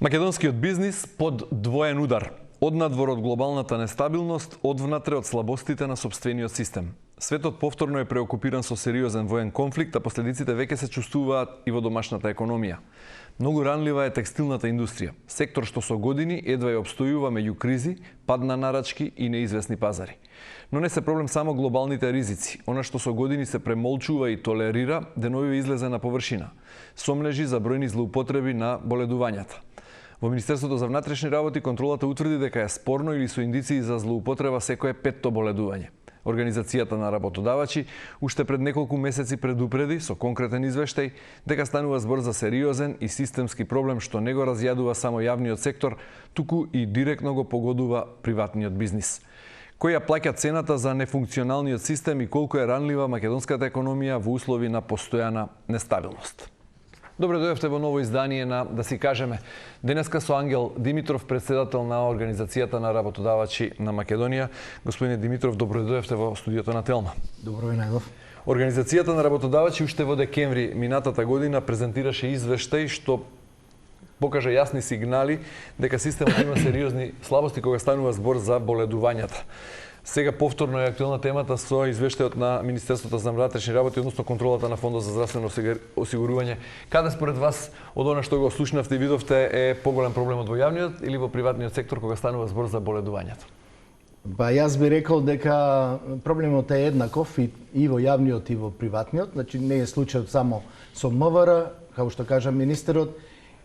Македонскиот бизнис под двоен удар. Однадвор од глобалната нестабилност, одвнатре од слабостите на сопствениот систем. Светот повторно е преокупиран со сериозен воен конфликт, а последиците веќе се чувствуваат и во домашната економија. Многу ранлива е текстилната индустрија, сектор што со години едва ја обстојува меѓу кризи, пад на нарачки и неизвестни пазари. Но не се проблем само глобалните ризици. Она што со години се премолчува и толерира, деновиве излезе на површина. Сомлежи за бројни злоупотреби на боледувањата. Во Министерството за внатрешни работи контролата утврди дека е спорно или со индиции за злоупотреба секое петто боледување. Организацијата на работодавачи уште пред неколку месеци предупреди со конкретен извештај дека станува збор за сериозен и системски проблем што не го разјадува само јавниот сектор, туку и директно го погодува приватниот бизнис. Кој ја плаќа цената за нефункционалниот систем и колку е ранлива македонската економија во услови на постојана нестабилност. Добре дојдовте во ново издание на Да си кажеме. Денеска со Ангел Димитров, председател на Организацијата на работодавачи на Македонија. Господине Димитров, добро дојдовте во студиото на Телма. Добро ви најдов. Организацијата на работодавачи уште во декември минатата година презентираше извештај што покажа јасни сигнали дека системот има сериозни слабости кога станува збор за боледувањата. Сега повторно е актуелна темата со извештајот на Министерството за внатрешни работи, односно контролата на Фондот за здравствено осигурување. Каде според вас од она што го слушнавте и видовте е поголем проблемот во јавниот или во приватниот сектор кога станува збор за боледувањата? Па јас би рекол дека проблемот е еднаков и во јавниот и во приватниот, значи не е случајот само со МВР, како што кажа министерот,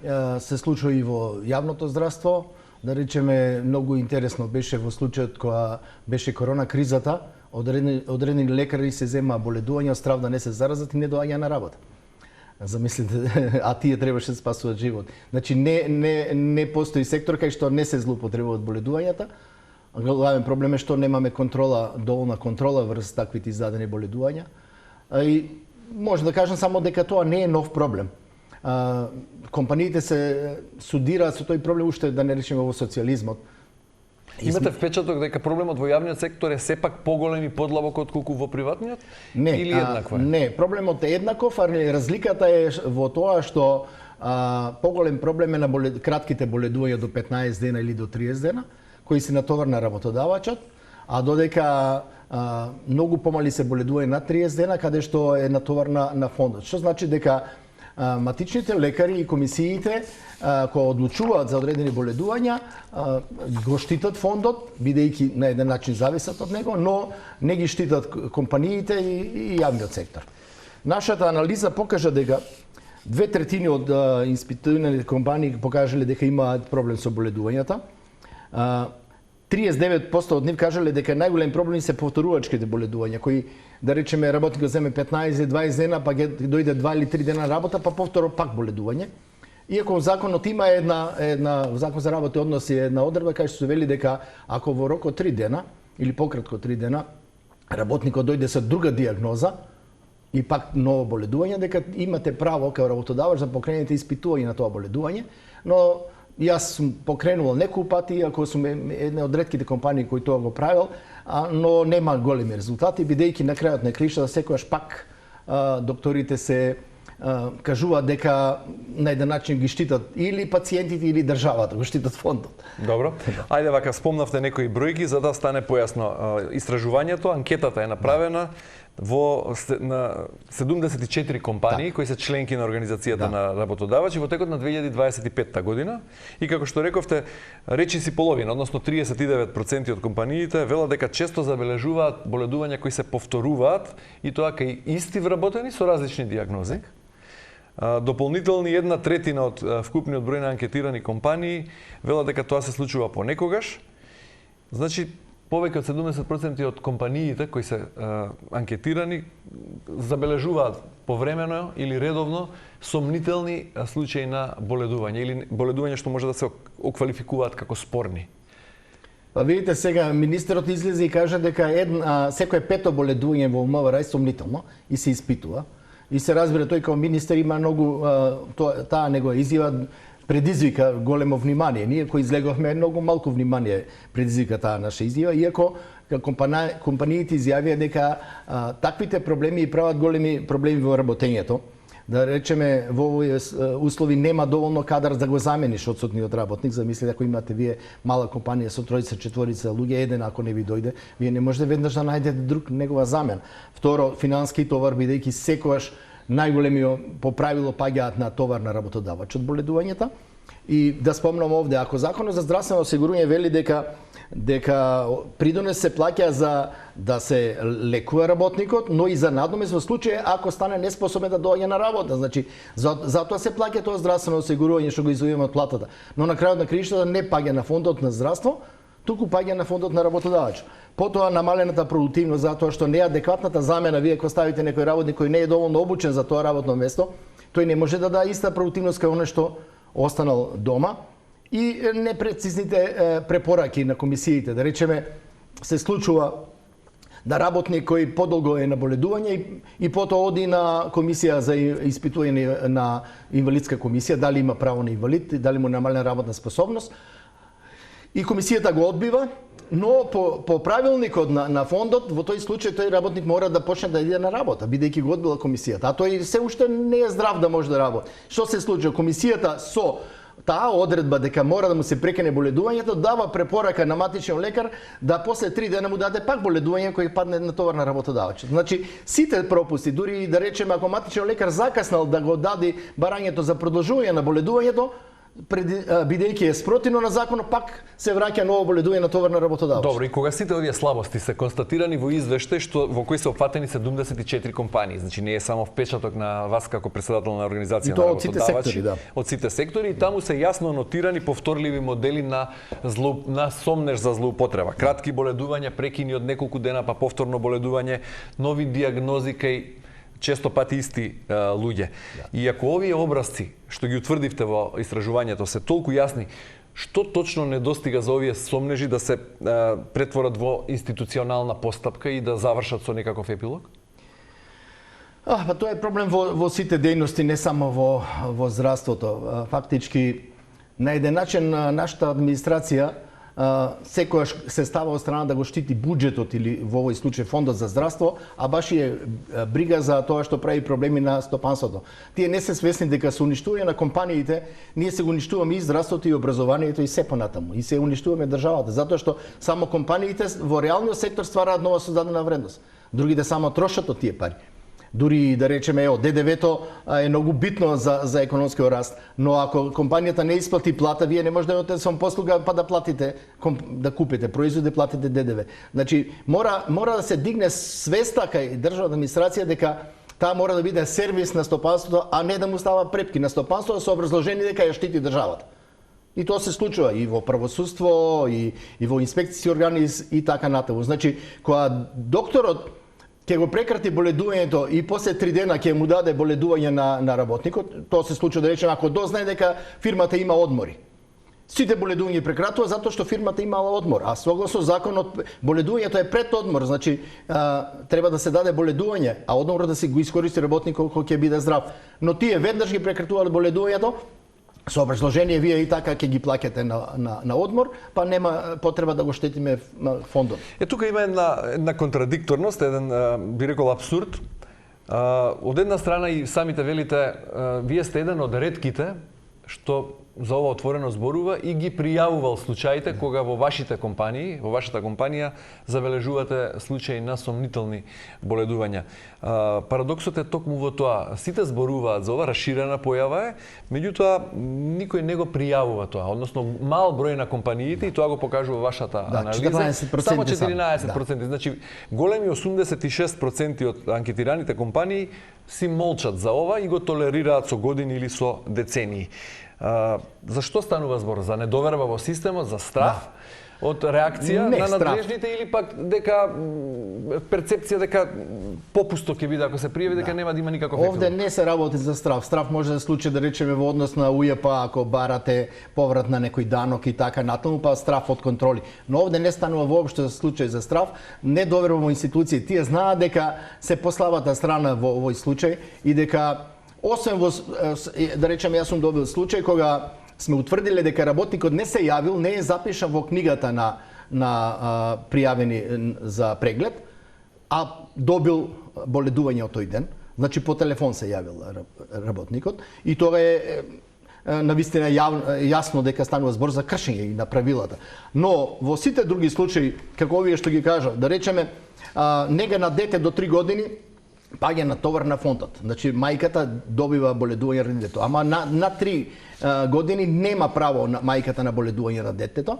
се случува и во јавното здравство. Да речеме, многу интересно беше во случајот кога беше корона кризата, одредени лекари се зема боледување од страв да не се заразат и не доаѓа на работа. Замислите, а тие требаше да спасуваат живот. Значи не постои сектор кај што не се злоупотребуваат боледувањата. Главен проблем е што немаме контрола, доволна контрола врз таквите издадени боледувања. И може да кажам само дека тоа не е нов проблем. Компаниите се судираат со тој проблем уште да не речеме во социјализмот. Имате впечаток дека проблемот во јавниот сектор е сепак поголем и подлабок отколку во приватниот? Не, или еднакво е? Не, проблемот е еднаков, а разликата е во тоа што поголем проблем е на кратките боледувања до 15 дена или до 30 дена, кои се натовар на работодавачот, а додека многу помали се боледување на 30 дена, каде што е натовар на фондот. Што значи дека матичните лекари и комисиите кои одлучуваат за одредени боледувања го штитат фондот, бидејќи на еден начин зависат од него, но не ги штитат компаниите и јавниот сектор. Нашата анализа покажа дека 2/3 од инспектираните компании покажале дека имаат проблем со боледувањата. 39% од нив кажале дека најголем проблем се повторувачките боледувања, кои да речеме работникот земе 15-20 дена, па дојде 2 или 3 дена работа, па повторно пак боледување. Иако законот има една закон за работни односи една одредба кај што се вели дека ако во рок од 3 дена или пократко 3 дена работникот дојде со друга дијагноза и пак ново боледување, дека имате право како работодавач да покренете испитување на тоа боледување, но јас сум покренувал неколку пати, иако сум една од ретките компании кои тоа го правил, но нема големи резултати, бидејќи на крајот на краишта секогаш пак докторите се кажуваат дека на еден начин ги штитат или пациентите или државата, го штитат фондот. Добро. Ајде вака спомнавте некои бројки за да стане појасно. Истражувањето, анкетата е направена во 74 компании кои се членки на Организацијата на работодавачи во текот на 2025 година и како што рековте, речиси половина, односно 39% од компаниите велат дека често забележуваат боледувања кои се повторуваат и тоа кај исти вработени со различни дијагнози. Дополнителни 1/3 од вкупниот број на анкетирани компании велат дека тоа се случува понекогаш. Значи, повеќе од 70% од компаниите кои се анкетирани забележуваат повремено или редовно сомнителни случаи на боледување или боледување што може да се оквалификуваат како спорни. Па видите сега, министерот излезе и кажа дека секое пето боледување во МВР е сомнително и се испитува. И се разбира, тој како министер има многу, таа негова изјава предизвика големо внимание. Ние кои излеговме многу малку внимание предизвика таа наша изјава, иако компаниите изјавија дека таквите проблеми прават големи проблеми во работењето. да речеме во овој услови нема доволно кадар да го замениш одсутниот работник. Замислете ако имате вие мала компанија со тројца, четворица луѓе, еден ако не ви дојде, вие не можете веднаш да најдете друг негова замена. Второ, финански товар бидејќи секогаш најголемиот по правило паѓаат на товар на работодавачот боледувањата. И да спомнам овде, ако Законот за здравствено осигурување вели дека придонес се плаќа за да се лекува работникот, но и за надомест во случај ако стане неспособен да доаѓа на работа. Значи, затоа се плаќа тоа здравствено осигурување што го извојуваме од платата. Но на крајот на краиштата не паѓа на фондот на здравство, туку паѓа на фондот на работодавач. Потоа намалената продуктивност затоа што не е адекватната замена, вие ако ставите некој работник кој не е доволно обучен за тоа работно место, тој не може да даде иста продуктивност како оној што останал дома. И непрецизните препораки на комисиите, да речеме, се случува да работник кој подолго е на боледување и потоа оди на комисија за испитување на инвалидска комисија, дали има право на инвалид, дали му намалена работна способност, и комисијата го одбива, но по правилникот на фондот, во тој случај тој работник мора да почне да иде на работа, бидејќи го одбила комисијата. А тој се уште не е здрав да може да работи. Што се случува? Комисијата со таа одредба дека мора да му се прекине боледувањето, дава препорака на матичен лекар да после 3 дена му даде пак боледување кој падне на товар на работодавачот. Значи, сите пропусти, дури да речеме ако матичен лекар закаснал да го даде барањето за продолжување на боледувањето, бидејќи е спротивно на законот, пак се враќа ново боледување на товар на работодавач. Добро, и кога сите овие слабости се констатирани во извештај што во кој се опфатени 74 компании, значи не е само впечаток на вас како председател на организација на работодавачи, од сите сектори, и таму се јасно нотирани повторливи модели на сомнеж за злоупотреба. Кратки боледувања, прекини од неколку дена, па повторно боледување, нови дијагнози кај често пати исти луѓе. И ако овие образци што ги утврдивте во истражувањето се толку јасни, што точно недостига за овие сомнежи да се претворат во институционална постапка и да завршат со некаков епилог? Па тоа е проблем во сите дејности, не само во здравството. Фактички на еден начин нашата администрација секојаш се става од страна да го штити буџетот или во овој случај фондот за здравство, а баш е брига за тоа што прави проблеми на стопанството. Тие не се свесни дека се уништување на компаниите, ние се го уништуваме и здравството и образованието и се понатаму. И се уништуваме државата, затоа што само компаниите во реалниот сектор ствараат нова создадена вредност. Другите само трошат од тие пари. Дури да речеме, ДДВ-то е многу битно за економскиот раст, но ако компанијата не исплати плата, вие не можете да одите со послуга па да платите, да купите производи, платите ДДВ. Значи, мора да се дигне свеста кај државната администрација дека таа мора да биде сервис на стопанството, а не да му става препки на стопанството со образложение дека ја штити државата. И тоа се случува и во правосудство, и во инспекцијски органи и така натаму. Значи, кога докторот ќе го прекрати боледувањето и после 3 дена ќе му даде боледување на работникот, тоа се случува да речеме ако дознае дека фирмата има одмори. Сите боледувања прекратува затоа што фирмата имала одмор, а согласно законот боледувањето е пред одмор, значи треба да се даде боледување, а одморот да се го искористи работникот кој ќе биде здрав. Но тие веднаш ги прекратувале боледувањето со образложение вие и така ќе ги плаќате на одмор, па нема потреба да го штетиме фондот. Тука има една контрадикторност, еден би рекол апсурд. Од една страна и самите велите, вие сте еден од ретките што за ова отворено зборува и ги пријавувал случаите кога во вашата компанија забележувате случаи на сомнителни боледувања. Парадоксот е токму во тоа. Сите зборуваат за ова, расширена појава е, меѓутоа никој не го пријавува тоа, односно мал број на компаниите, и тоа го покажува вашата анализа. 14%. Само 14%. Значи, големи 86% од анкетираните компании си молчат за ова и го толерираат со години или со децении. За што станува збор? За недоверба во системот, за страх од реакција на надлежните или пак дека перцепција дека попусто ќе биде ако се пријави дека нема да има никаков ефект? Овде не се работи за страв. Страв може да се случи да речеме во однос на УЈП ако барате поврат на некој данок и така натаму, па страв од контроли. Но овде не станува воопшто случај за страв, недоверба во институции. Тие знаат дека се послабата страна во овој случај и дека освен во, да речеме, јас сум добил случај кога сме утврдиле дека работникот не се јавил, не е запишан во книгата на пријавени за преглед, а добил боледување од тој ден. Значи по телефон се јавил работникот и тоа е навистина јасно дека станува збор за кршење и на правилата. Но во сите други случаи, како овие што ги кажав, да речеме, нега на дете до 3 години паѓа на товар на фондот. Значи мајката добива боледување на детето, ама на 3 години нема право на мајката на боледување на детето.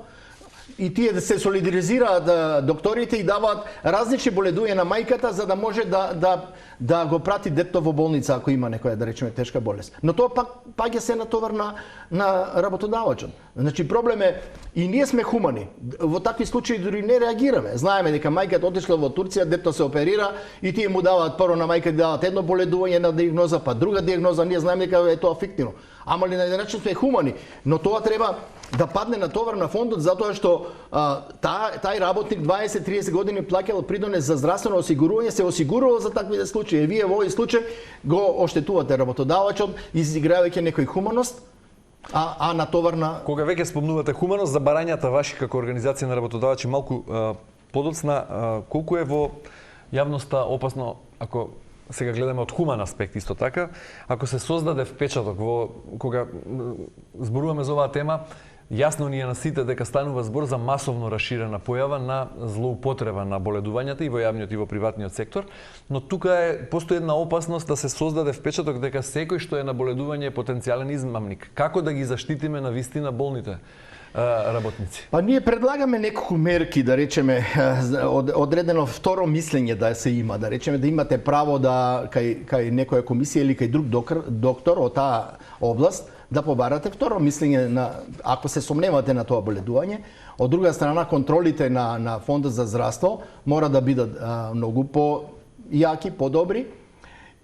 И тие да се солидаризираат докторите и даваат различни боледувања на мајката за да може да го прати детето во болница ако има некоја, да речеме, тешка болест. Но тоа пак паѓа се на товар на работодавачот. Значи проблем е и ние сме хумани. Во такви случаи дури не реагираме. Знаеме дека мајката отишла во Турција, детето се оперира и тие му даваат прво на мајката даваат едно боледување на диагноза, па друга диагноза, ние знаеме дека е тоа фиктивно. Ама ли на начин сме хумани, но тоа треба да падне на товар на фондот затоа што тај работник 20-30 години плаќал придонес за здравствено осигурување, се осигурувал за таквите случаи. Вие во овој случај го оштетувате работодавачот изигравајќи некој хуманост, а на товар на... Кога веќе спомнувате хуманост, за барањата ваши како организација на работодавачи малку подоцна, колку е во јавноста опасно, ако сега гледаме од хуман аспект исто така, ако се создаде впечаток кога зборуваме за оваа тема, јасно ни е на сите дека станува збор за масовно раширена појава на злоупотреба на боледувањата и во јавниот и во приватниот сектор, но тука постои една опасност да се создаде впечаток дека секој што е на боледување е потенцијален измамник. Како да ги заштитиме на вистина болните работници? Па ние предлагаме неколку мерки, да речеме, одредено второ мислење да се има, да речеме да имате право да кај некоја комисија или кај друг доктор од таа област да побарате второ мислење ако се сомневате на тоа боледување. Од друга страна, контролите на Фондот за здравство мора да бидат многу по-јаки, по-добри.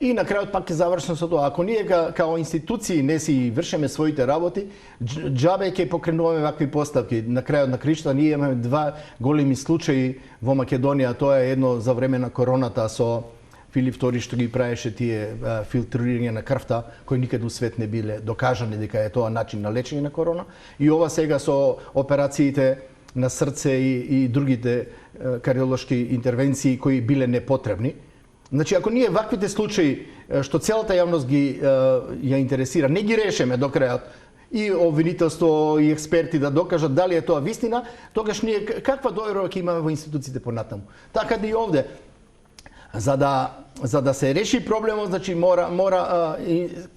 И на крајот пак ќе завршам со тоа. Ако ние као институции не си вршиме своите работи, џабе ќе покренуваме вакви поставки. На крајот на кришта ние имаме 2 големи случаи во Македонија. Тоа е едно за време на короната со Филип II што ги правеше тие филтрирање на крвта, кои никаде у свет не биле докажани дека е тоа начин на лечење на корона. И ова сега со операциите на срце и другите кардиолошки интервенции кои биле непотребни. Значи, ако ние ваквите случаи што целата јавност ги ја интересира, не ги решиме до крајот, и обвинителство и експерти да докажат дали е тоа вистина, тогаш ние каква доверба ќе имаме во институциите понатаму. Така да и овде, за да се реши проблемот, значи мора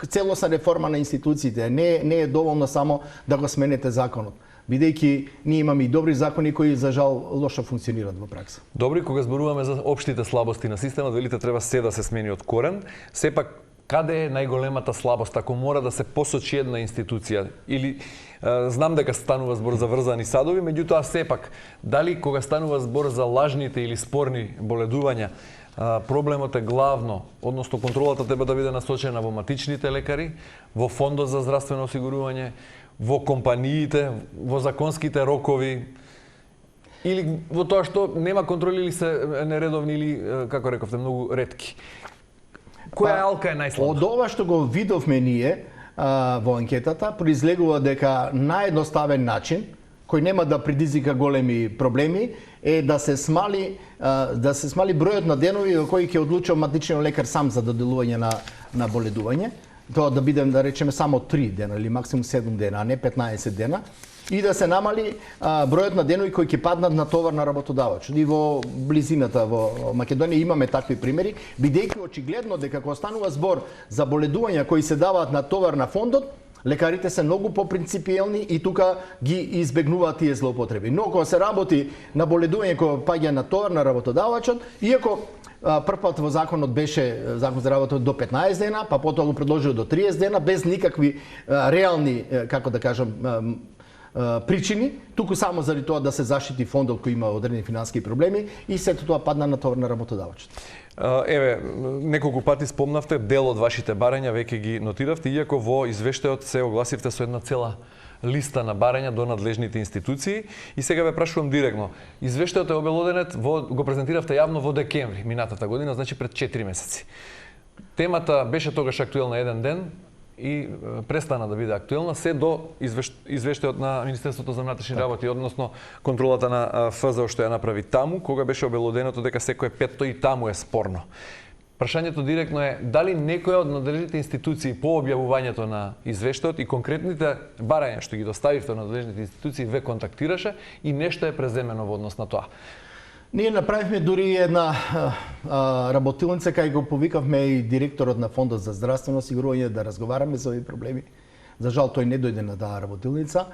целосна реформа на институциите. Не е доволно само да го сменете законот. Бидејќи ние имаме и добри закони кои за жал лошо функционираат во пракса. Добри, кога зборуваме за општите слабости на системот, велите треба се да се смени од корен. Сепак, каде е најголемата слабост ако мора да се посочи една институција? Или знам дека станува збор за врзани садови, меѓутоа сепак, дали кога станува збор за лажните или спорни боледувања, проблемот е главно, односно контролата треба да биде насочена во матичните лекари, во Фондот за здравствено осигурување, во компаниите, во законските рокови, или во тоа што нема контроли или се нередовни или, како рековте, многу ретки. Која алка е најслаба? Од ова што го видовме ние во анкетата, произлегува дека наједноставен начин, кој нема да предизвика големи проблеми, е да се смали бројот на денови во кои ќе одлучува матичниот лекар сам за доделување на боледување. Тоа да бидем, да речеме, само 3 дена или максимум 7 дена, а не 15 дена. И да се намали бројот на денови кои ќе паднат на товар на работодавачот. И во близината во Македонија имаме такви примери, бидејќи очигледно дека кога станува збор за боледувања кои се даваат на товар на фондот, лекарите се многу попринципиелни и тука ги избегнуваат тие злоупотреби. Но кога се работи на боледување кој паѓа на товар на работодавачот, иако првпат во законот беше закон за работа до 15 дена, па потоа го предложил до 30 дена без никакви реални, како да кажам, причини, туку само заради тоа да се заштити фондот кој има одредени финансиски проблеми и сето тоа падна на товар на работодавачот. Еве, неколку пати спомнавте дел од вашите барања, веќе ги нотиравте, иако во извештајот се огласивте со една цела листа на барања до надлежните институции. И сега ве прашувам директно. Извештајот е обелоденет, го презентиравте јавно во декември минатата година, значи пред 4 месеци. Темата беше тогаш актуелна еден ден и престана да биде актуелна се до извештајот на Министерството за внатрешни работи, односно контролата на ФЗО што ја направи таму, кога беше обелоденото дека секое петто и таму е спорно. Прашањето директно е дали некоја од надлежните институции по објавувањето на извештајот и конкретните барања што ги доставивте на надлежните институции ве контактираше и нешто е преземено во однос на тоа. Ние направивме дури една работилница кај го повикавме и директорот на Фондот за здравствено осигурување да разговараме за овие проблеми. За жал тој не дојде на таа работилница.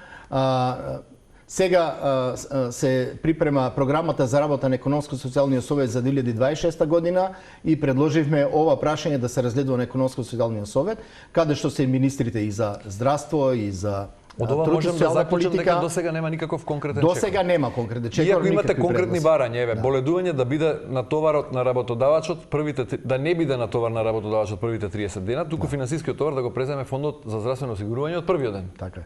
Сега се припрема програмата за работа на Економско-социјалниот совет за 2026 година и предложивме ова прашање да се разгледува на Економско-социјалниот совет, каде што се министрите и за здравство и за од ова можам да заклучам дека досега нема никаков конкретен чекор. Досега нема конкретен чекор. Иако имате конкретни барања, боледување да биде натоварот на работодавачот да не биде натовар на работодавачот првите 30 дена, туку финансискиот товар да го преземе Фондот за здравствено осигурување од првиот ден. Така е.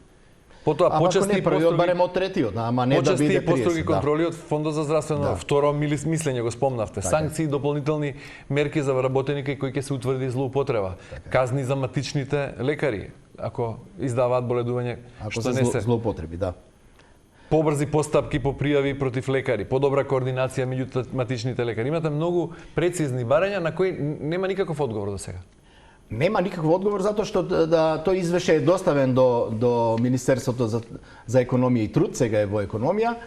Потоа почести првиот барем од третиот, ама не да биде 30. Почести контроли од Фондот за здравствено. Второ мислење го спомнавте. Санкции, дополнителни мерки за вработеника кои ќе се утврди злоупотреба. Казни за матичните лекари ако издаваат боледување што не се злоупотреби, да. Побрзи постапки по пријави против лекари, подобра координација меѓу матичните лекари. Имате многу прецизни барања на кои нема никаков одговор до сега. Нема никаков одговор затоа што тој извештај е доставен до Министерството за економија и труд, сега е во економија,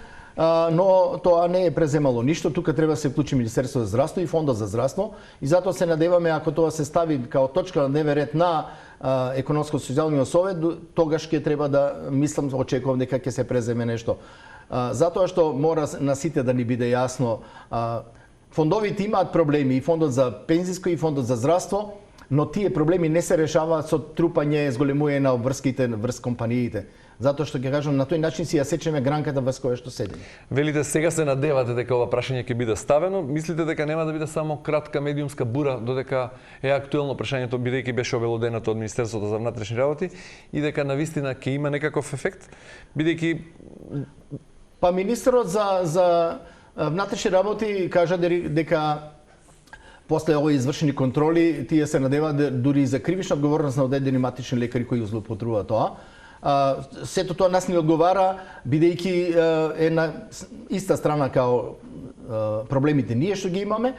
но тоа не е преземало ништо. Тука треба да се вклучи Министерството за здравство и Фондот за здравство и затоа се надеваме ако тоа се стави као точка на дневен ред на Економско-социјалниот совет, тогаш ќе треба да мислам, очекувам дека ќе се преземе нешто. Затоа што мора на сите да ни биде јасно, фондовите имаат проблеми, и Фондот за пензиско и Фондот за здравство, но тие проблеми не се решаваат со трупање, зголемување на обврските врз компаниите. Затоа што ќе кажам, на тој начин си ја сечеме гранката врз која што седиме. Велите сега се надевате дека ова прашање ќе биде ставено, мислите дека нема да биде само кратка медиумска бура, додека е актуелно прашањето бидејќи беше обелоденато од Министерството за внатрешни работи и дека навистина ќе има некаков ефект, бидејќи Па министерот за внатрешни работи кажа дека после овој извршени контроли, тие се надеваат дури за кривична одговорност на одредени матични лекари кои злоупотребуваат тоа. Сето тоа нас не одговара, бидејќи е на иста страна као проблемите ние што ги имаме.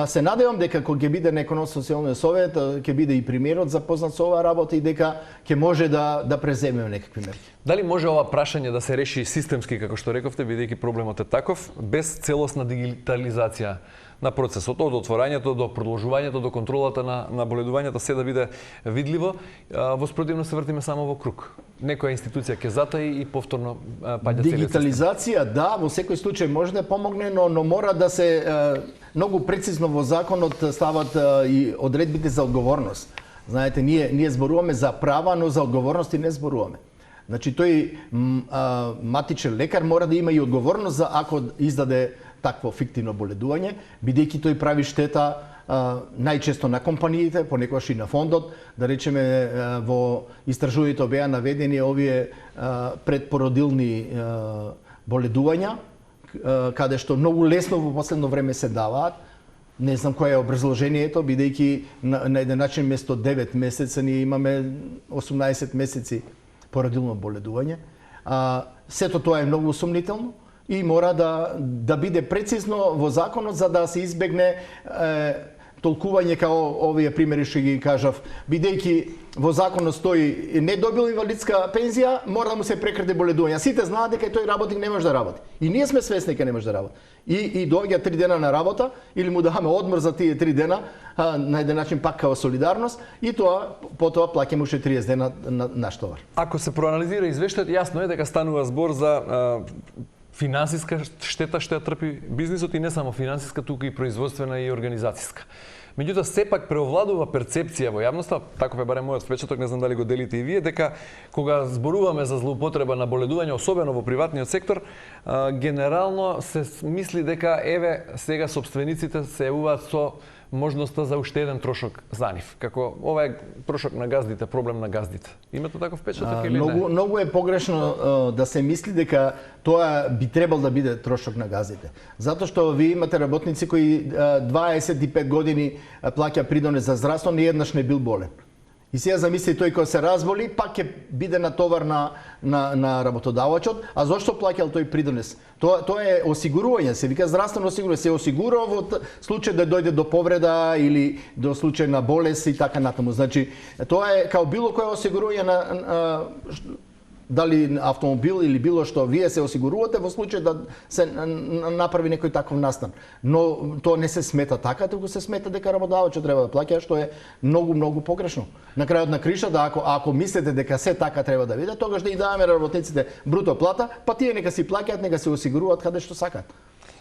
Се надевам дека кога ќе биде на Економско-социјалниот совет, ќе биде и премиерот запознат со оваа работа и дека ќе може да преземеме некакви мерки. Дали може ова прашање да се реши системски, како што рековте, бидејќи проблемот е таков, без целосна дигитализација на процесот, од отворањето до продолжувањето до контролата на боледувањето, се да биде видливо, воспротивно се вртиме само во круг. Некоја институција ќе затаи и повторно паѓа целиот дигитализација, да, во секој случај може да помогне, но мора да се многу прецизно во законот стават и одредбите за одговорност. Знаете, ние зборуваме за права, но за одговорности не зборуваме. Значи тој матичен лекар мора да има и одговорност за ако издаде такво фиктивно боледување, бидејќи тој прави штета најчесто на компаниите, понекогаш и на фондот. Да речеме, во истражувањето беа наведени овие предпородилни боледувања, каде што многу лесно во последно време се даваат. Не знам кое е образложението, бидејќи на еден начин место 9 месеца ние имаме 18 месеци породилно боледување. Сето тоа е многу сумнително и мора да биде прецизно во законот за да се избегне толкување као овие примери што ги кажав, бидејќи во законот стои не добил инвалидска пензија, мора да му се прекрати боледување. Сите знаат дека тој работник не може да работи. И ние сме свесни дека не може да работи. И доаѓа 3 дена на работа или му даваме одмор за тие 3 дена, на еден начин пак као солидарност и потоа плаќаме уште 30 дена на наш товар. Ако се проанализира извештајот, јасно е дека станува збор за финансиска штета што ја трпи бизнисот и не само финансиска, туку и производствена и организацијска. Меѓутоа, сепак преовладува перцепција во јавноста, таков е барем мојот впечаток, не знам дали го делите и вие, дека кога зборуваме за злоупотреба на боледување, особено во приватниот сектор, генерално се мисли дека еве сега собствениците се јавуваат со можноста за уште еден трошок за нив. Како ова е трошок на газдите, проблем на газдите. Имате таков впечаток или не? Многу е погрешно да се мисли дека тоа би требал да биде трошок на газдите. Затоа што вие имате работници кои 25 години плаќа придонес за здравство, ни еднаш не бил болен. И сега замисли тој кој се разболи, пак ќе биде натовар на работодавачот, а зошто плаќал тој придонес? Тоа е осигурување, се вика здравствено осигурување, се осигурува во случај да дојде до повреда или до случај на болест и така натаму. Значи, тоа е као било кое осигурување на дали автомобил или било што, вие се осигурувате во случај да се направи некој таков настан. Но тоа не се смета така, туку се смета дека работодавачот треба да плаќа, што е многу погрешно. На крајот на кришата, ако мислите дека се така треба да биде, тогаш да и даваме работниците бруто плата, па тие нека си плаќаат, нека се осигуруваат каде што сакаат.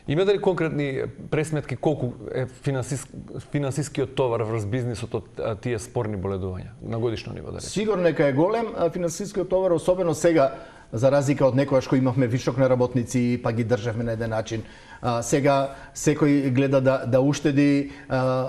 Има дали конкретни пресметки колку е финансискиот товар врз бизнисот од тие спорни боледувања на годишно ниво, да речем? Сигурно нека е голем финансискиот товар, особено сега, за разлика од некогаш кој имавме вишок на работници, па ги државме на еден начин. Сега секој гледа да уштеди,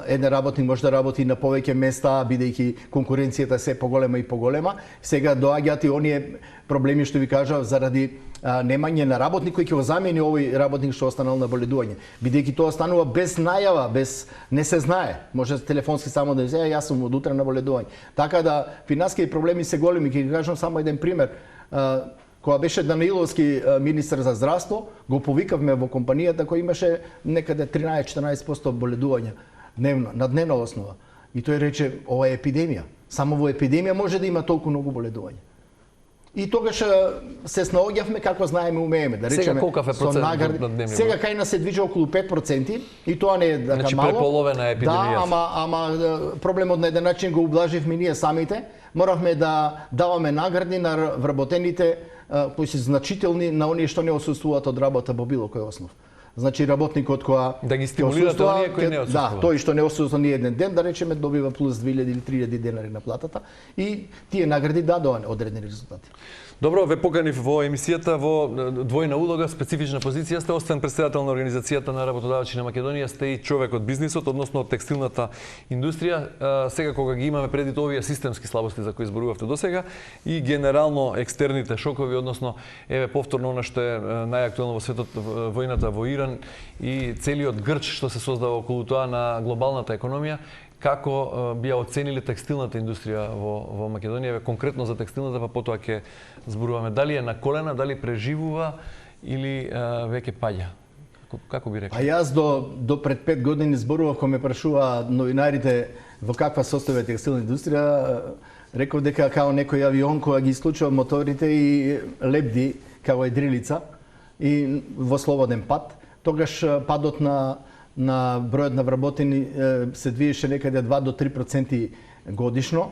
еден работник може да работи на повеќе места, бидејќи конкуренцијата се поголема и поголема. Сега доаѓаат и оние проблеми што ви кажав заради немање на работник кој ќе го замени овој работник што останал на боледување. Бидејќи тоа станува без најава, без не се знае. Може телефонски само да се јас сум од утре на боледување. Така да финансиски проблеми се големи. Ќе ви кажам само еден пример. Кога беше Данаиловски министер за здравство, го повикавме во компанијата кој имаше некаде 13-14% боледувања на дневна основа. И тој рече, ова е епидемија. Само во епидемија може да има толку многу боледување. И тогаш се снаоѓавме како знаеме, умееме, да речеме. Сега колкав е процент на дневни? Сега кај нас се движи околу 5% и тоа не е така значи, мало. Значи преполовена епидемија. Да, ама проблемот на еден начин го ублаживме ние самите. Моравме да даваме награди на вработените кои се значителни на оние што не отсуствуваат од работа по било кој основ. Значи работникот која да ги стимулирате оние кои не отсуствуваат. Да, тој што не отсуствува ни еден ден, да речеме, добива плюс 2000 или 3000 денари на платата и тие награди дадоа одредени резултати. Добро, ве поканив во емисијата во двојна улога, специфична позиција. Сте освен претседател на Организацијата на работодавачи на Македонија, сте и човек од бизнисот, односно од текстилната индустрија. Сега кога ги имаме предвид овие системски слабости за кои зборувавте досега и генерално екстерните шокови, односно еве повторно она што е најактуелно во светот, војната во Иран и целиот грч што се создава околу тоа на глобалната економија, како би ја оцениле текстилната индустрија во Македонија, конкретно за текстилната, па потоа ќе зборуваме дали е на колена, дали преживува или веќе паѓа. Како би рекол? А јас до пред 5 години зборував кога ме прашува новинарите во каква состојба е текстилна индустрија, реков дека као некој авион која ги исклучува моторите и лебди како е дрилица и во слободен пат, тогаш падот на бројот на вработени се движеше некаде 2 до 3% годишно,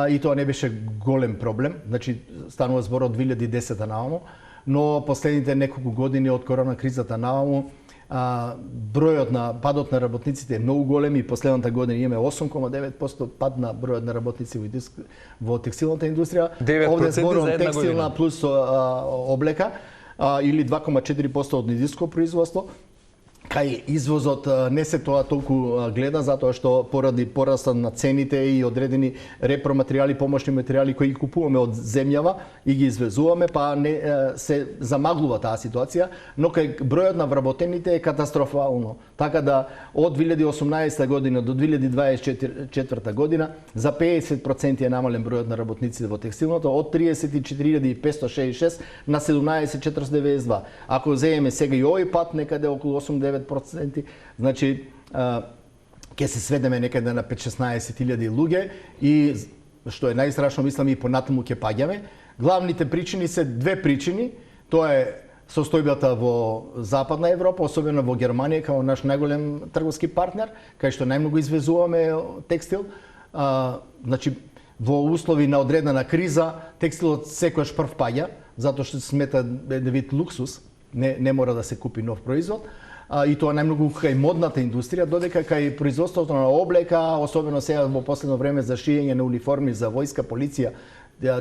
и тоа не беше голем проблем, значи станува збор од 2010 нааму, но последните неколку години од корона кризата нааму бројот на падот на работниците е многу голем и последната година имаме 8,9% пад на бројот на работници во текстилната индустрија. Овде зборувам текстилна плюс облека или 2,4% од нидиско производство. Кај извозот не се тоа толку гледа, затоа што поради порастот на цените и одредени репроматеријали, помошни материјали кои ги купуваме од земјава и ги извезуваме, па не се замаглува таа ситуација, но кај бројот на вработените е катастрофално. Така да од 2018 година до 2024 година за 50% е намален бројот на работниците во текстилното, од 34.566 на 17.492. Ако земеме сега и овој пат некаде околу 8-9%, значи ќе се сведеме некаде на 5-16.000 луѓе и што е најстрашно, мислам и понатаму ќе паѓаме. Главните причини се две причини. Тоа е состојбата во Западна Европа, особено во Германија, како наш најголем трговски партнер, кај што најмногу извезуваме текстил. Значи во услови на одредена криза текстилот секогаш прв паѓа, затоа што се смета еден вид луксус, не мора да се купи нов производ. И тоа најмногу кај модната индустрија, додека кај производството на облека, особено сега во последно време за шиење на униформи за војска, полиција,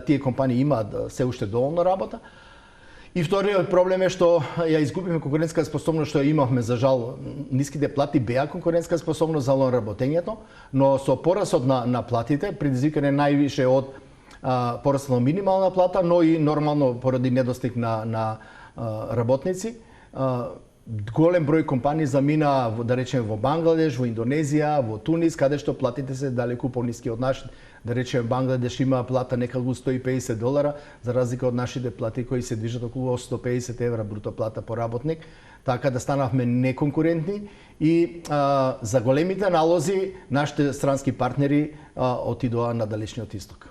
тие компании имаат се уште доволно работа. И вториот проблем е што ја изгубивме конкурентска способност што ја имавме, за жал. Ниските плати беа конкурентска способност за работењето, но со порасот на платите, предизвикане највише од порасот на минимална плата, но и нормално поради недостиг на работници, голем број компании замина, да речеме, во Бангладеш, во Индонезија, во Тунис, каде што платите се далеку пониски од нашите. Да речеме, Бангладеш има плата некако $150, за разлика од нашите плати кои се движат околу 150 евра бруто плата по работник, така да станавме неконкурентни и за големите налози нашите странски партнери отидоа на далечниот исток.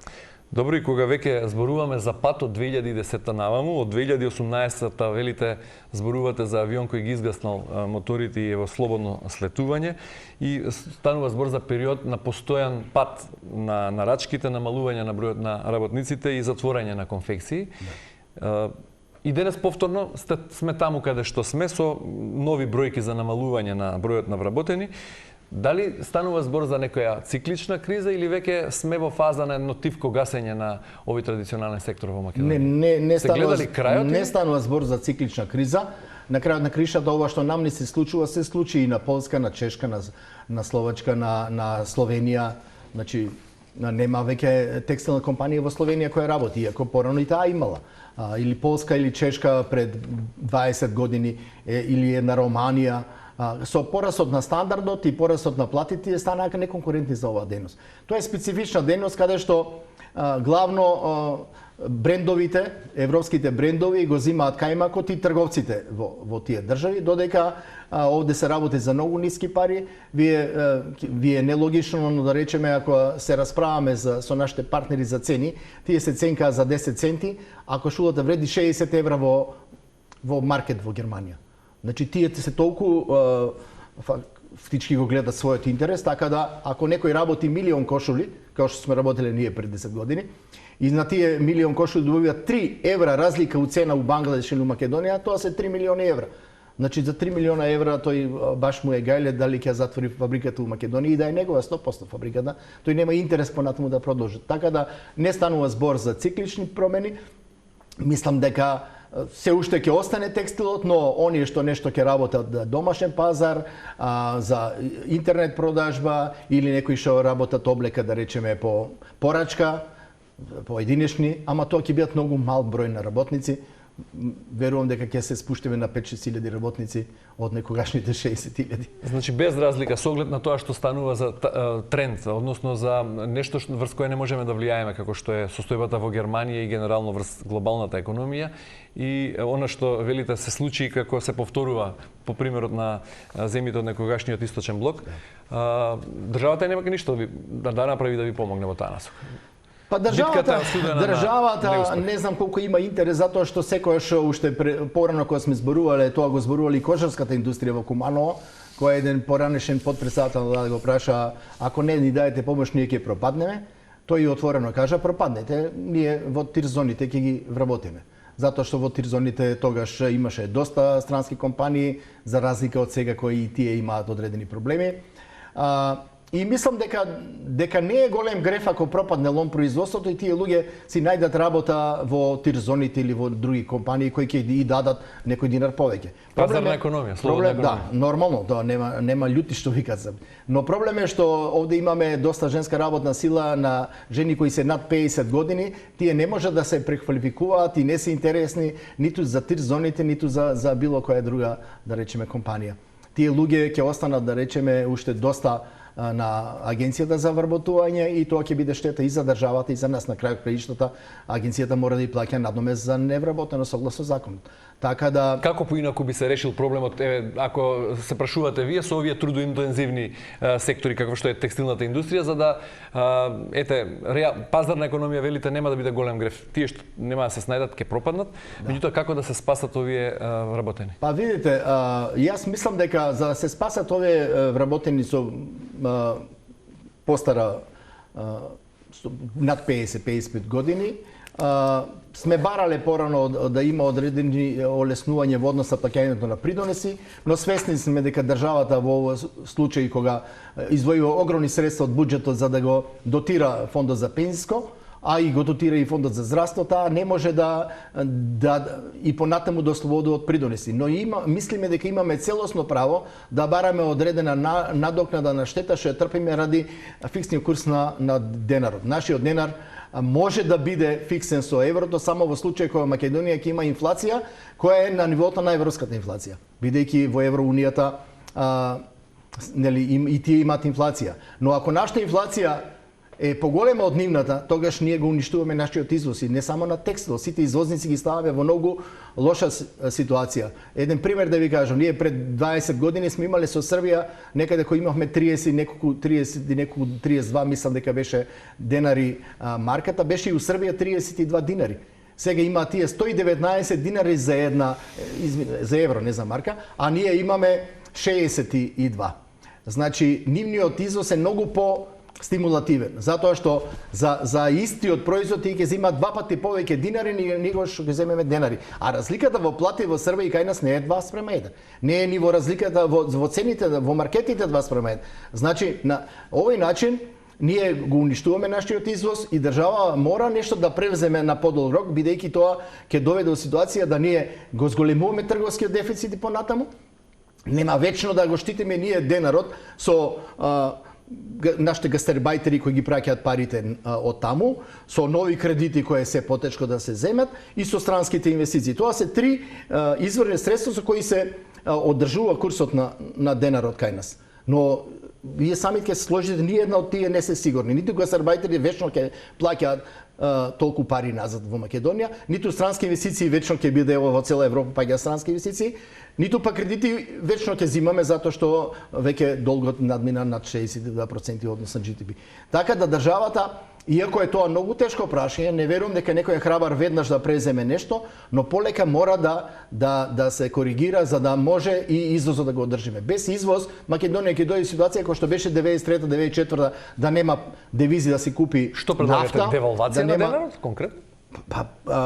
Добро, и кога веќе зборуваме за пат од 2010 наваму, од 2018 велите зборувате за авион кој ги изгаснал моторите и е во слободно слетување и станува збор за период на постојан пат на нарачките, намалување на бројот на работниците и затворање на конфекции. И денес повторно сме таму каде што сме со нови бројки за намалување на бројот на вработени. Дали станува збор за некоја циклична криза или веќе сме во фаза на едно тивко гасење на овој традиционален сектор во Македонија? Не станува збор за циклична криза. На крајот на кришата ова што нам не се случи и на Полска, на Чешка, на Словачка, на Словенија. Значи нема веќе текстилна компанија во Словенија која работи, иако порано и таа имала. Или Полска или Чешка пред 20 години, или една Романија. Со порасот на стандардот и порасот на платите станаа неконкурентни за оваа дејност. Тоа е специфична дејност каде што главно брендовите, европските брендови го земаат кајмакот и трговците во тие држави, додека овде се работи за многу ниски пари. Вие нелогично, но да речеме, ако се расправаме со нашите партнери за цени, тие се ценкаа за 10 центи, ако шулата вреди 60 евра во маркет во Германија. Значи, тие се толку фактички го гледат својот интерес, така да ако некој работи 1.000.000 кошули, како што сме работеле ние пред 10 години, и на тие 1.000.000 кошули добиваат 3 евра разлика у цена у Бангладеш или у Македонија, тоа се 3 милиони евра. Значи, за 3 милиона евра тој баш му е гајле дали ќе затвори фабриката у Македонија и да е негова 100% фабриката, тој нема интерес понатаму да продолжи. Така да не станува збор за циклични промени. Мислам дека се уште ќе остане текстилот, но оние што нешто ќе работат домашен пазар, за интернет продажба или некои што работат облека, да речеме, по порачка, поединечни, ама тоа ќе бидат многу мал број на работници. Верувам дека ќе се спуштиме на 5-6 илјади работници од некогашните 60 илјади. Значи, без разлика, со оглед на тоа што станува за тренд, односно за нешто врз кое не можеме да влијаеме, како што е состојбата во Германија и генерално врз глобалната економија, и она што велите се случи како се повторува по примерот на земјите од некогашниот источен блок, државата нема ништо да направи да ви помогне во таа насока. Па државата не знам колку има интерес, затоа што секојаш уште порано кога сме зборувале, тоа го зборували и кожарската индустрија во Куманово, кој еден поранешен потпредседател да го праша, ако не ни даете помош, ние ќе пропаднеме. Тој и отворено кажа, пропаднете, ние во тирзоните ќе ги вработиме. Затоа што во тирзоните тогаш имаше доста странски компании, за разлика од сега кои и тие имаат одредени проблеми. И мислам дека не е голем греф ако пропадне лом производството и тие луѓе си најдат работа во тирзоните или во други компании кои ќе и дадат некој динар повеќе. Пазарна економија, слободна економија. Да, нормално, тоа нема љути што викат се. Но проблем е што овде имаме доста женска работна сила на жени кои се над 50 години, тие не може да се преквалификуваат и не се интересни ниту за тирзоните, ниту за било која друга, да речеме, компанија. Тие луѓе ќе останат, да речеме, уште доста на агенцијата за вработување и тоа ќе биде штета и за државата и за нас. На крајот краиштата агенцијата мора да и плаќа надомест за невработено согласно законот. Така да како поинаку би се решил проблемот, ако се прашувате вие со овие трудоинтензивни сектори како што е текстилната индустрија, за да пазарна економија велите нема да биде голем греф. Тие што нема да се снајдат ќе пропаднат, меѓутоа како да се спасат овие вработени? Па видите, јас мислам дека за да се спасат овие вработени со постара над 50-55 години, сме барале порано да има одредени олеснување во однос на плаќањето на придонеси, но свесни сме дека државата во овој случај кога издвојува огромни средства од буџетот за да го дотира фондот за пензиско, а и го дотира и фондот за здравство, таа не може да и понатаму да ослободува од придонеси. Но мислиме дека имаме целосно право да бараме одредена надокнада на штета што ја трпиме ради фиксниот курс на денарот. Нашиот денар може да биде фиксен со еврото само во случај кога Македонија ќе има инфлација која е на нивото на европската инфлација, бидејќи во Евроунијата и тие имаат инфлација. Но ако нашата инфлација е поголема од нивната, тогаш ние го уништуваме нашиот извоз и не само на текстил, сите извозници ги ставаме во многу лоша ситуација. Еден пример да ви кажам, ние пред 20 години сме имале со Србија некаде кој имавме 32 мислам дека беше денари марката, беше и у Србија 32 динари. Сега има тие 119 динари за евро, не за марка, а ние имаме 62. Значи, нивниот извоз е многу стимулативен, затоа што за истиот производ тие ќе земат 2 пати повеќе динари nego што ќе земеме денари. А разликата во плати во Србија и кај нас не е 2:1. Не е ни во разликата во цените во маркетите 2:1. Значи, на овој начин ние го уништуваме нашиот извоз и држава мора нешто да превземе на подолг рок, бидејќи тоа ќе доведе до ситуација да ние го зголемуваме трговскиот дефицит и понатаму. Нема вечно да го штитиме ние денарот со нашите гастербајтери кои ги праќаат парите од таму, со нови кредити кои се потешко да се земат и со странските инвестиции. Тоа се три изворни средства со кои се одржува курсот на денарот кај нас. Но вие сами ќе се сложите, ни една од тие не се сигурни. Ниту гастербајтери вечно ќе плаќаат толку пари назад во Македонија, ниту странски инвестиции вечно ќе биде во цела Европа паѓа странски инвестиции, ниту па кредити вечно ќе зимаме затоа што веќе долгот надмина над 62% однос на GDP. Така да државата, иако е тоа многу тешко прашање, не верувам дека некој е храбар веднаш да преземе нешто, но полека мора да се коригира за да може и извозот да го одржиме. Без извоз Македонија ќе дојде ситуација која што беше 93-94 да нема девизи да си купи Што предлагате, нафта, девалвација на денарот конкретно?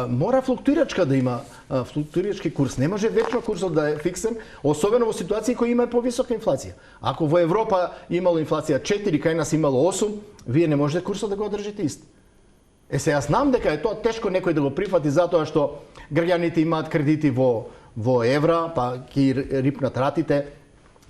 Мора флуктуирачка да има, флуктуирачки курс. Не може вечно курсот да е фиксен, особено во ситуации кои има повисока инфлација. Ако во Европа имало инфлација 4, кај нас имало 8, вие не можете курсот да го одржите ист. Се јас знам дека е тоа тешко некој да го прифати затоа што граѓаните имаат кредити во евра, па ќе рипнат ратите.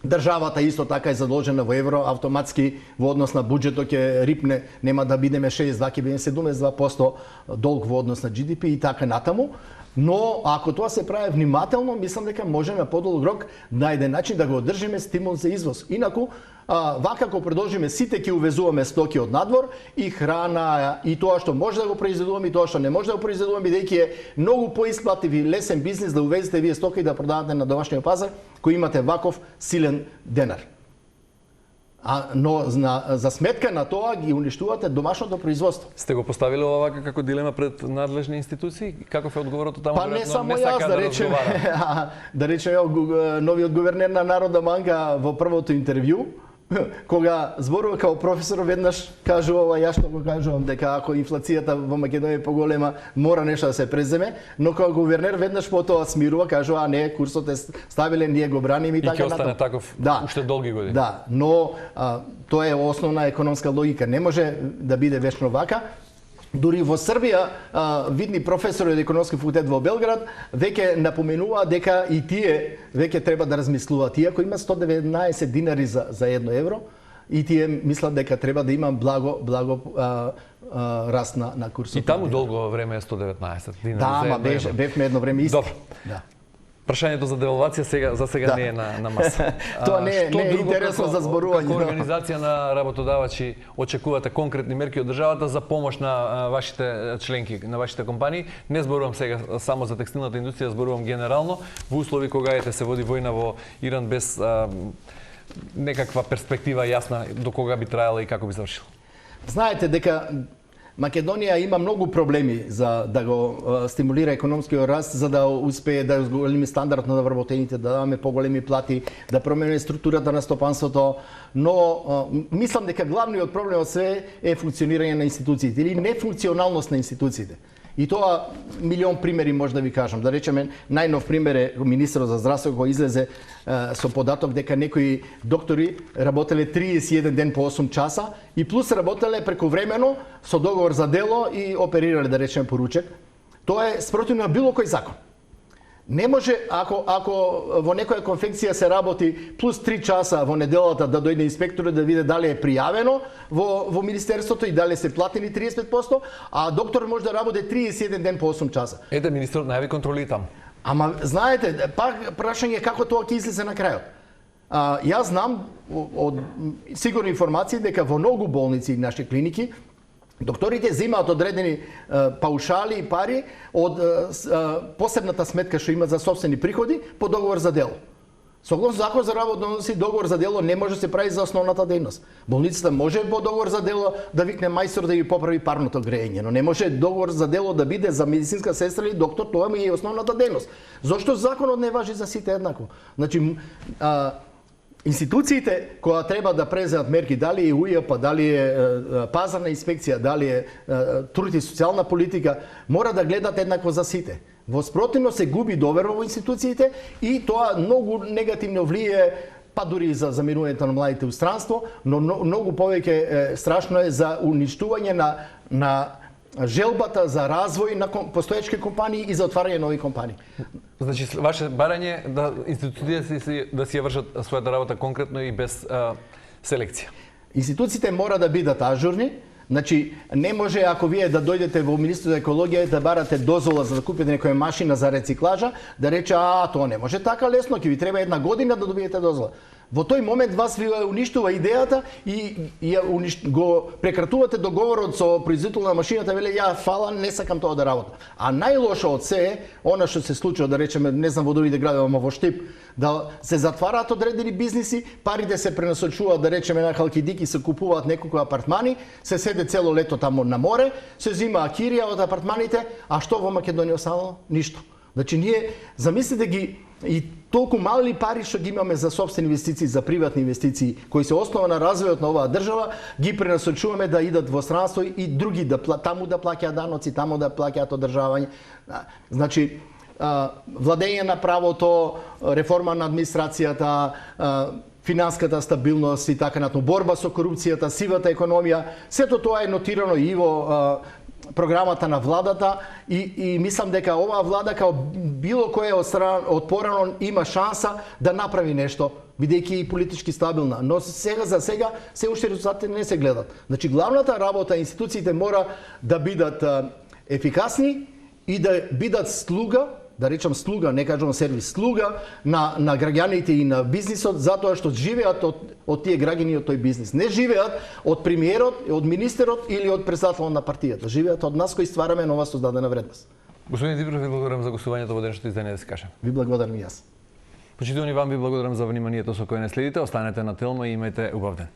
Државата исто така е задолжена во евро, автоматски во однос на буџетот ќе рипне, нема да бидеме 62, ќе бидеме 72% долг во однос на GDP и така натаму. Но ако тоа се прави внимателно, мислам дека може на подолг рок најде начин да го одржиме стимул за извоз. Инаку, вака ако продолжиме сите ќе увезуваме стоки од надвор и храна и тоа што може да го произведуваме и тоа што не може да го произведуваме, бидејќи е многу поисплатив и лесен бизнис да увезете вие стоки и да продавате на домашниот пазар кој имате ваков силен денар. Но за сметка на тоа ги уништувате домашното производство. Сте го поставиле ова како дилема пред надлежни институции? Каков е одговорот таму? Па не само јас, да речем новиот гувернер на Народна банка во првото интервју, кога зборува као професор, веднаш кажува јас што го кажувам дека ако инфлацијата во Македонија е поголема, мора нешто да се преземе, но као гувернер веднаш потоа смирува, кажува не, курсот е стабилен, ние го браниме и така натаму. И ќе остане таков уште долги години. Да, но тоа е основна економска логика. Не може да биде вечно вака. Дури во Србија, видни професори од економски факултет во Белград веќе напоменува дека и тие веќе треба да размислуваат. Иако има 119 динари за 1 евро, и тие мислат дека треба да има благо раст на курсот. И таму долго време е 119 динари за 1 евро. Да, бевме едно време исти. Добро. Да. Прашањето за девалвација за сега не е на маса. Тоа не е интересно за зборување. Како организација на работодавачи очекувате конкретни мерки од државата за помош на вашите членки, на вашите компании? Не зборувам сега само за текстилната индустрија, зборувам генерално во услови кога се води војна во Иран без некаква перспектива јасна до кога би траела и како би завршила. Знаете дека Македонија има многу проблеми за да го стимулира економскиот раст, за да успее да зголеми стандардот на вработените, да даваме поголеми плати, да промени структурата на стопанството, но мислам дека главниот проблем од све е функционирање на институциите или нефункционалност на институциите. И тоа милион примери може да ви кажам. Да речеме, најнов пример е министерот за здравство кој излезе со податок дека некои доктори работеле 31 ден по 8 часа и плюс работеле прековремено со договор за дело и оперирале, да речеме, поручек. Тоа е спротивно на било кој закон. Не може, ако во некоја конфекција се работи плюс 3 часа во неделата да дојде инспекторот да види дали е пријавено во Министерството и дали се платени 35%, а доктор може да работи 31 ден по 8 часа. Ете, министерот најави контроли таму. Ама, знаете, пак прашање како тоа ќе излезе на крајот. Јас знам од сигурни информации дека во многу болници и наши клиники докторите земаат одредени паушали и пари од посебната сметка што имаат за собствени приходи по договор за дело. Согласно Закон за работни односи, договор за дело не може да се прави за основната дејност. Болницата може по договор за дело да викне мајстор да ги поправи парното грејење, но не може договор за дело да биде за медицинска сестра или доктор, тоа е основната дејност. Зошто законот не важи за сите еднакво? Значи, институциите која треба да преземат мерки, дали е УЈП, дали е пазарна инспекција, дали е труд и социјална политика, мора да гледат еднакво за сите. Во спротивно се губи доверба во институциите и тоа многу негативно влие па дури за замирувањето на младите у странство, но многу повеќе страшно е за уништување на желбата за развој на постоечки компании и за отварање нови компании. Значи, ваше барање да институциите да си ја вршат својата работа конкретно и без селекција. Институциите мора да бидат ажурни. Значи, не може ако вие да дојдете во Министерството за екологија да барате дозвола за да купите некоја машина за рециклажа, да рече, тоа не може така лесно, ќе ви треба 1 година да добиете дозвола. Во тој момент вас ви уништува идејата и го прекратувате договорот со производител на машината, веле ја фала, не сакам тоа да работам. А најлошо од се е она што се случува, да речеме, не знам во другите градови, ама во Штип, да се затвараат одредени бизниси, парите се пренасочуваат, да речеме, на Халкидик и се купуваат неколку апартмани, се седе цело лето таму на море, се зима кирија од апартманите, а што во Македонија останало? Ништо. Значи, ние, замислите ги, и толку мали пари што ги имаме за собствени инвестиции, за приватни инвестиции, кои се основа на развојот на оваа држава, ги пренасочуваме да идат во странство и други таму да плаќаат даноци, таму да плаќаат одржавање. Значи, владење на правото, реформа на администрацијата, финанската стабилност и така натаму, борба со корупцијата, сивата економија, сето тоа е нотирано и во програмата на владата и мислам дека оваа влада као било која од порано има шанса да направи нешто, бидејќи и политички стабилна, но сега за сега се уште резултатите не се гледат. Значи главната работа институциите мора да бидат ефикасни и да бидат слуга, да речам слуга, не кажам сервис, слуга на граѓаните и на бизнисот, затоа што живеат од тие граѓани и од тој бизнис. Не живеат од премиерот, од министерот или од председателот на партијата. Живеат од нас кои ствараме нова создадена вредност. Господин Дибров, ви благодарам за гостувањето во денешното издание, да се кажем. Ви благодарам и јас. Почитувани, вам ви благодарам за вниманието со кое не следите. Останете на Телма и имајте убав ден.